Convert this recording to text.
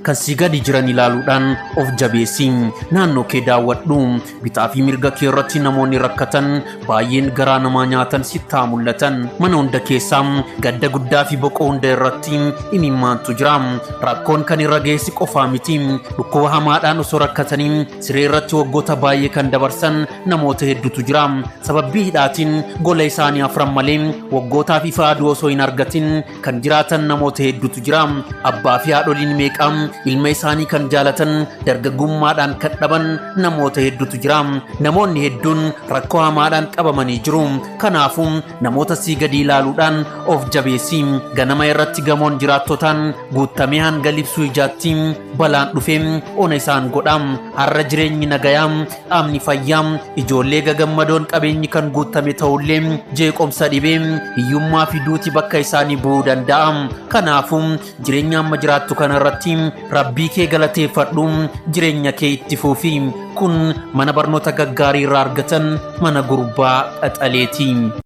kan si gadi jiran ilaaluudhaan of jabeessi. Naannoo kee daawwadhu. Bitaa fi mirga kee irratti namoonni rakkatan baay'een garaa namaa nyaatan sitti mul'atan. Mana hunda keessaa gadda guddaa fi boqoo hunda irratti imimmaantu jira. Rakkoon kan irra geessi qofaa miti. Dhukkuba hamaadhaan osoo rakkatanii siree irratti waggoota baay'ee kan dabarsan namoota hedduutu jira. Sababii hidhaatiin gola isaanii afran malee waggootaaf ifa aduu osoo hin argatin kan jiraatan namoota hedduutu jira. Abbaa fi haadholiin meeqaa ilma isaanii kan jaalatan dargaggummaadhaan kan dhaban namoota hedduutu jira. Namoonni hedduun rakkoo hamaadhaan qabamanii jiru. Kanaafuu namoota sii gadi ilaaluudhaan of jabeessi. Ganama irratti gamoon jiraattotaan guutamee hanga libsuu ijaatti balaan dhufee ona isaan godha. Har'a jireenyi nagayaa, qaamni fayyaa, ijoollee gagammadoon qabeenyi kan guutame ta'ullee jeeqomsa dhibee hiyyummaa fi duuti bakka isaanii bu'uu danda'a. Kanaafuu jireenya amma jiraattu kanarratti rabbii kee galateeffadhu, jireenya kee itti fufi. Kun mana barnoota gaggaarii irraa argatan mana gurbaa Qaxaleeti.